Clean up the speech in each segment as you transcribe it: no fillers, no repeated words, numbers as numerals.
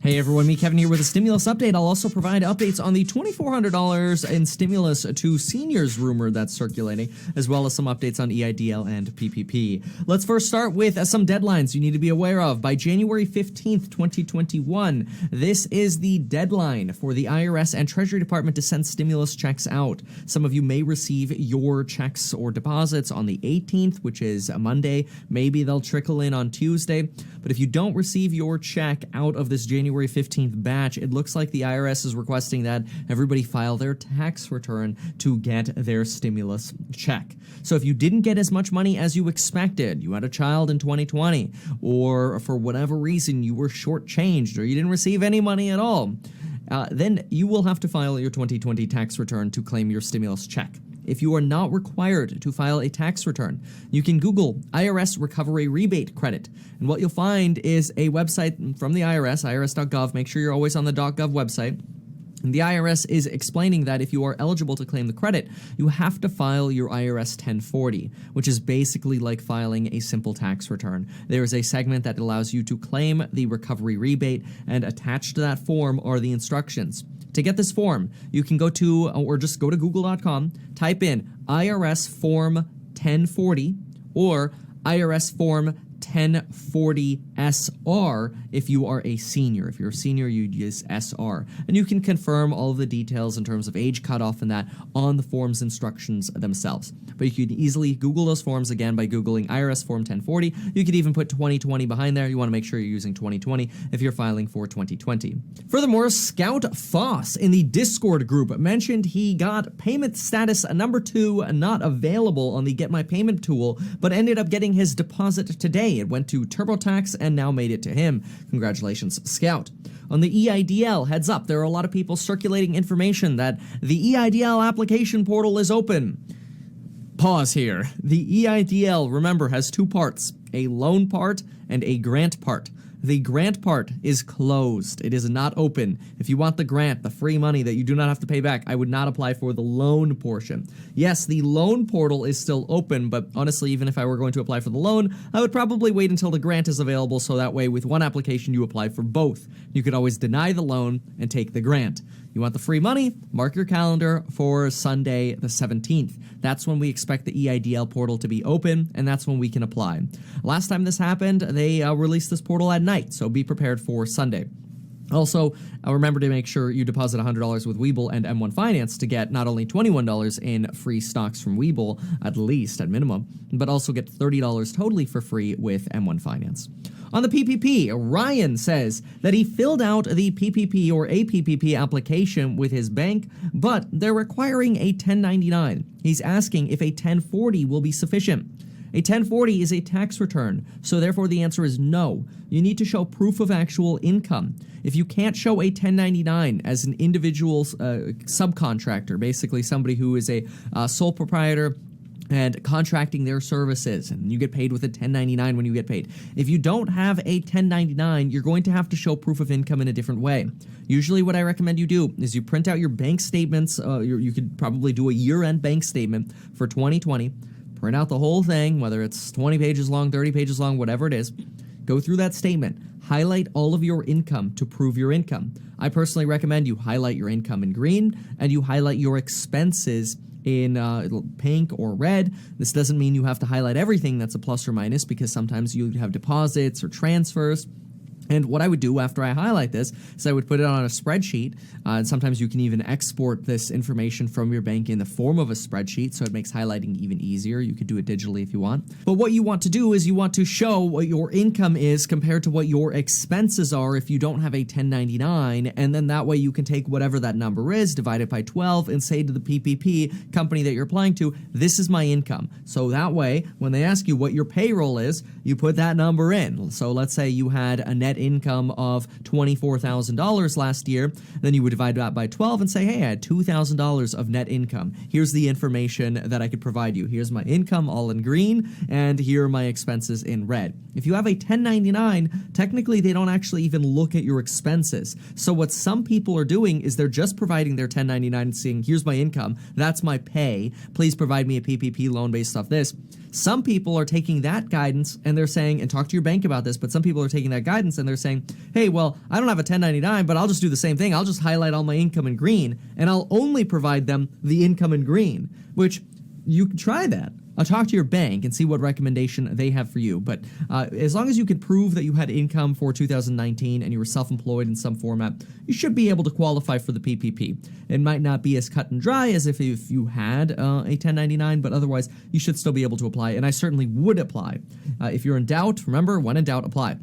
Hey everyone, me Kevin here with a stimulus update. I'll also provide updates on the $2,400 in stimulus to seniors rumor that's circulating, as well as some updates on EIDL and PPP. Let's first start with some deadlines you need to be aware of. By January 15th, 2021, this is the deadline for the IRS and Treasury Department to send stimulus checks out. Some of you may receive your checks or deposits on the 18th, which is a Monday. Maybe they'll trickle in on Tuesday. But if you don't receive your check out of this January 15th batch, it looks like the IRS is requesting that everybody file their tax return to get their stimulus check. So if you didn't get as much money as you expected, you had a child in 2020, or for whatever reason you were shortchanged or you didn't receive any money at all, then you will have to file your 2020 tax return to claim your stimulus check. If you are not required to file a tax return, you can Google IRS Recovery Rebate Credit. And what you'll find is a website from the IRS, irs.gov. Make sure you're always on the .gov website. And the IRS is explaining that if you are eligible to claim the credit, you have to file your IRS 1040, which is basically like filing a simple tax return. There is a segment that allows you to claim the recovery rebate, and attached to that form are the instructions. To get this form, you can go to, or just go to google.com, type in IRS Form 1040 or IRS Form 1040 SR if you are a senior. If you're a senior, you'd use SR. And you can confirm all of the details in terms of age cutoff and that on the form's instructions themselves. But you could easily Google those forms again by Googling IRS Form 1040. You could even put 2020 behind there. You want to make sure you're using 2020 if you're filing for 2020. Furthermore, Scout Foss in the Discord group mentioned he got payment status number 2 not available on the Get My Payment tool, but ended up getting his deposit today. It went to TurboTax and now made it to him. Congratulations, Scout. On the EIDL, heads up, there are a lot of people circulating information that the EIDL application portal is open. Pause here. The EIDL, remember, has two parts, a loan part and a grant part. The grant part is closed. It is not open. If you want the grant, the free money that you do not have to pay back, I would not apply for the loan portion. Yes, the loan portal is still open, but honestly, even if I were going to apply for the loan, I would probably wait until the grant is available so that way with one application you apply for both. You could always deny the loan and take the grant. You want the free money? Mark your calendar for Sunday the 17th. That's when we expect the EIDL portal to be open, and that's when we can apply. Last time this happened, they released this portal at night, so be prepared for Sunday. Also, remember to make sure you deposit $100 with Webull and M1 Finance to get not only $21 in free stocks from Webull, at least, at minimum, but also get $30 totally for free with M1 Finance. On the PPP, Ryan says that he filled out the PPP or a PPP application with his bank, but they're requiring a 1099. He's asking if a 1040 will be sufficient. A 1040 is a tax return, so therefore the answer is no. You need to show proof of actual income. If you can't show a 1099 as an individual subcontractor, basically somebody who is a sole proprietor and contracting their services, and you get paid with a 1099 when you get paid. If you don't have a 1099, you're going to have to show proof of income in a different way. Usually what I recommend you do is you print out your bank statements. You could probably do a year-end bank statement for 2020, print out the whole thing, whether it's 20 pages long, 30 pages long, whatever it is. Go through that statement. Highlight all of your income to prove your income. I personally recommend you highlight your income in green and you highlight your expenses in pink or red. This doesn't mean you have to highlight everything that's a plus or minus, because sometimes you have deposits or transfers. And what I would do after I highlight this is I would put it on a spreadsheet, and sometimes you can even export this information from your bank in the form of a spreadsheet, so it makes highlighting even easier. You could do it digitally if you want. But what you want to do is you want to show what your income is compared to what your expenses are if you don't have a 1099, and then that way you can take whatever that number is, divide it by 12, and say to the PPP company that you're applying to, this is my income. So that way, when they ask you what your payroll is, you put that number in. So let's say you had a net income of $24,000 last year, then you would divide that by 12 and say, hey, I had $2,000 of net income. Here's the information that I could provide you. Here's my income all in green, and here are my expenses in red. If you have a 1099, technically they don't actually even look at your expenses. So what some people are doing is they're just providing their 1099 and saying, here's my income, that's my pay, please provide me a PPP loan based off this. Some people are taking that guidance and they're saying, and talk to your bank about this, but some people are taking that guidance and they're saying, hey, well, I don't have a 1099, but I'll just do the same thing. I'll just highlight all my income in green and I'll only provide them the income in green, which you can try that. Talk to your bank and see what recommendation they have for you. But as long as you can prove that you had income for 2019 and you were self-employed in some format, you should be able to qualify for the PPP. It might not be as cut and dry as if you had a 1099, but otherwise you should still be able to apply. And I certainly would apply. If you're in doubt, remember, when in doubt, apply.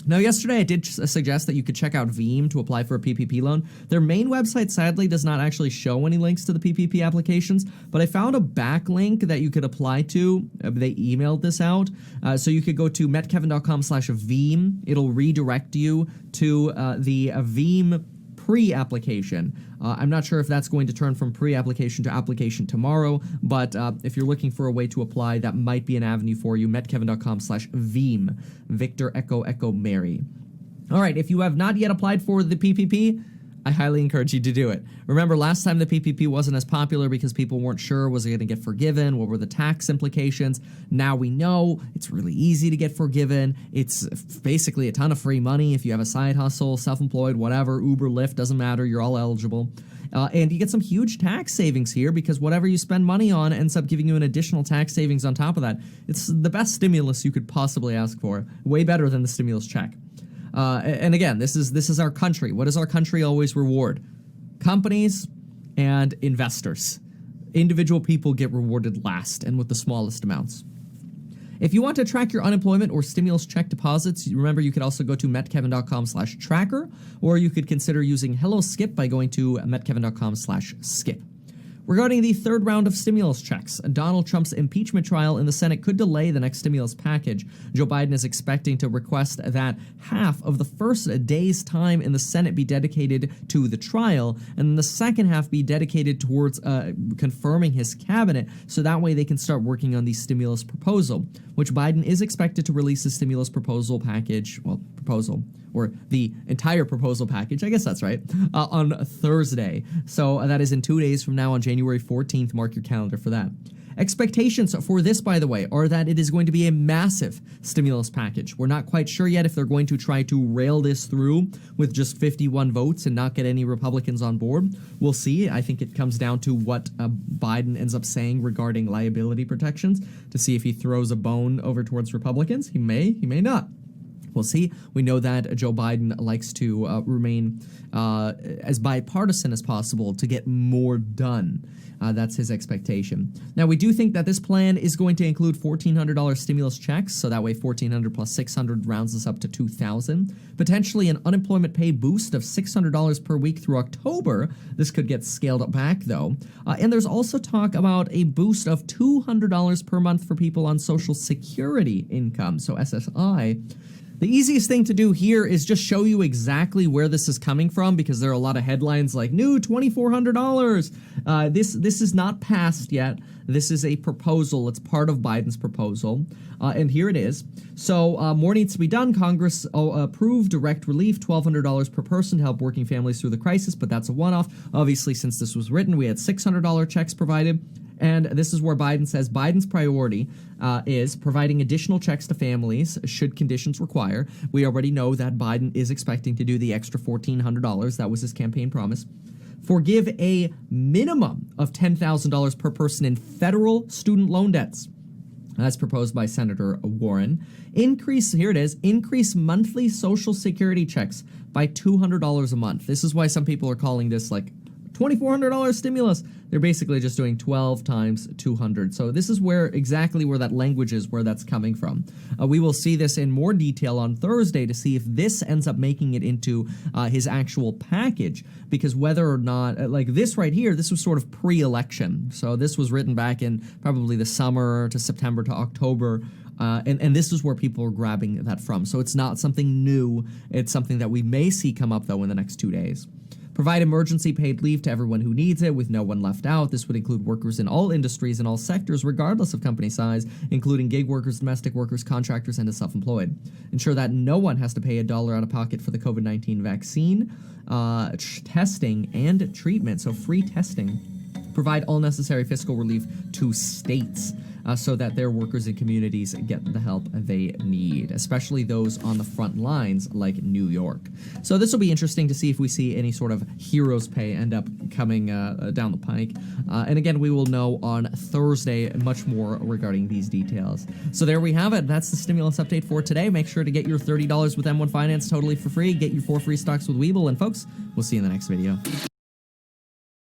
Now, yesterday I did suggest that you could check out Veeam to apply for a PPP loan. Their main website, sadly, does not actually show any links to the PPP applications, but I found a backlink that you could apply to. They emailed this out. So you could go to metkevin.com/Veeam. It'll redirect you to the Veeam pre-application. I'm not sure if that's going to turn from pre-application to application tomorrow, but if you're looking for a way to apply, that might be an avenue for you. metkevin.com/Veeam. Victor Echo Echo Mary. All right, if you have not yet applied for the PPP, I highly encourage you to do it. Remember, last time the PPP wasn't as popular because people weren't sure, was it going to get forgiven? What were the tax implications? Now we know it's really easy to get forgiven. It's basically a ton of free money if you have a side hustle, self-employed, whatever, Uber, Lyft, doesn't matter, you're all eligible. And you get some huge tax savings here because whatever you spend money on ends up giving you an additional tax savings on top of that. It's the best stimulus you could possibly ask for. Way better than the stimulus check. And again, this is our country. What does our country always reward? Companies and investors. Individual people get rewarded last and with the smallest amounts. If you want to track your unemployment or stimulus check deposits, remember you could also go to metkevin.com/tracker, or you could consider using HelloSkip by going to metkevin.com/skip. Regarding the third round of stimulus checks, Donald Trump's impeachment trial in the Senate could delay the next stimulus package. Joe Biden is expecting to request that half of the first day's time in the Senate be dedicated to the trial, and the second half be dedicated towards confirming his cabinet, so that way they can start working on the stimulus proposal, which Biden is expected to release the stimulus proposal package, or the entire proposal package, I guess that's right, on Thursday. So that is in 2 days from now on January 14th. Mark your calendar for that. Expectations for this, by the way, are that it is going to be a massive stimulus package. We're not quite sure yet if they're going to try to rail this through with just 51 votes and not get any Republicans on board. We'll see. I think it comes down to what Biden ends up saying regarding liability protections to see if he throws a bone over towards Republicans. He may not. We'll see. We know that Joe Biden likes to remain as bipartisan as possible to get more done. That's his expectation. Now, we do think that this plan is going to include $1,400 stimulus checks, so that way $1,400 plus $600 rounds us up to $2,000. Potentially an unemployment pay boost of $600 per week through October. This could get scaled up back, though. And there's also talk about a boost of $200 per month for people on Social Security income, so SSI. The easiest thing to do here is just show you exactly where this is coming from, because there are a lot of headlines like new $2,400. This is not passed yet. This is a proposal. It's part of Biden's proposal. And here it is. So more needs to be done. Congress approved direct relief, $1,200 per person to help working families through the crisis, but that's a one-off. Obviously, since this was written, we had $600 checks provided. And this is where Biden says Biden's priority is providing additional checks to families should conditions require. We already know that Biden is expecting to do the extra $1,400. That was his campaign promise. Forgive a minimum of $10,000 per person in federal student loan debts. That's proposed by Senator Warren. Increase monthly Social Security checks by $200 a month. This is why some people are calling this like $2,400 stimulus. They're basically just doing 12 times 200. So this is exactly where that language is, where that's coming from. We will see this in more detail on Thursday to see if this ends up making it into his actual package, because whether or not, like this right here, this was sort of pre-election. So this was written back in probably the summer to September to October. And this is where people are grabbing that from. So it's not something new. It's something that we may see come up, though, in the next 2 days. Provide emergency paid leave to everyone who needs it, with no one left out. This would include workers in all industries and all sectors, regardless of company size, including gig workers, domestic workers, contractors, and the self-employed. Ensure that no one has to pay $1 out of pocket for the COVID-19 vaccine, testing, and treatment. So free testing provide all necessary fiscal relief to states so that their workers and communities get the help they need, especially those on the front lines like New York. So this will be interesting to see if we see any sort of heroes pay end up coming down the pike. And again, we will know on Thursday much more regarding these details. So there we have it. That's the stimulus update for today. Make sure to get your $30 with M1 Finance totally for free. Get your 4 free stocks with Webull. And folks, we'll see you in the next video.